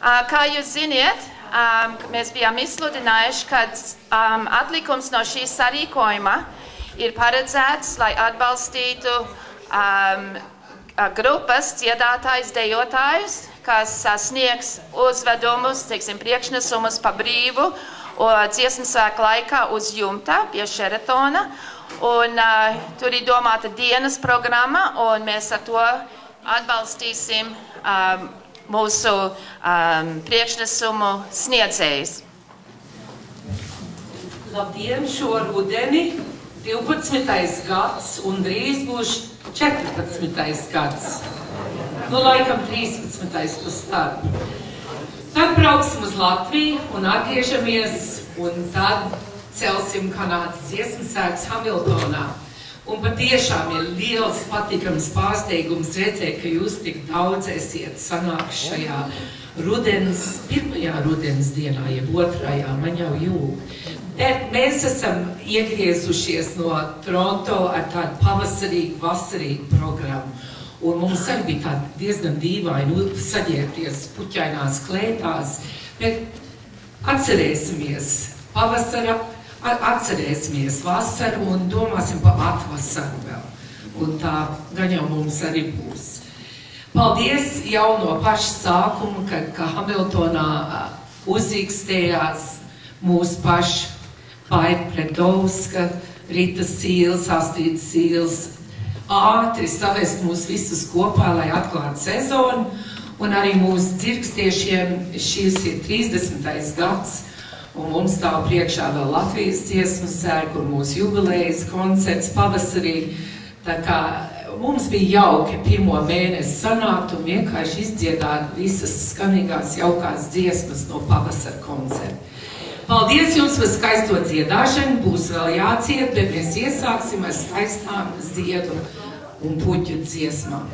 Kā jūs ziniet, mēs bijām izsludinājuši, ka atlikums no šī sarīkojuma ir paredzēts, lai atbalstītu grupas dziedātājus, dejotājus, kas sniegs uzvedumus, teiksim, priekšnesumus pa brīvu dziesmu svētku laikā uz jumta pie Sheratona. Un tur ir domāta dienas programma, un mēs ar to atbalstīsim mūsu priekšnesumu sniedzējus. Labdien, šo rudeni 12. gads un drīz būs 14. gads. Nu, laikam 13. uz starp. Tad brauksim uz Latviju un atgriežamies, un tad celsim Kanādas dziesmu svētkus Hamiltonā. Un patiešām ir liels patīkams pārsteigums redzēt, ka jūs tik daudz esiet sanākuši šajā pirmajā rudens dienā, jeb otrajā, man jau jūg. Bet mēs esam iegriezušies no Toronto ar tādu pavasarīgu, vasarīgu programmu. Un mums arī bija tāda diezgan dīvaini saģērbties puķainās klētās, bet atcerēsimies pavasara, atcerēsimies vasaru un domāsim par atvasaru vēl. Un tā gan jau mums arī būs. Paldies jau no paša sākuma, kad Hamiltonā uzīkstējās mūsu paši Paita Predovska, Rita Sīls, Astrid Sīls, ātri savest mūs visus kopā, lai atklātu sezonu. Un arī mūsu dzirkstiešiem šīs ir 30. gads. Un mums stāv priekšā vēl Latvijas dziesmu svētki un mūsu jubilejas koncerts pavasarī. Tā kā mums bija jauki pirmo mēnesi sanākt un vienkārši izdziedāt visas skanīgās jaukās dziesmas no pavasara koncerta. Paldies jums par skaisto dziedāšanu, būs vēl jāciet, bet mēs iesāksim ar skaistām ziedu un puķu dziesmām.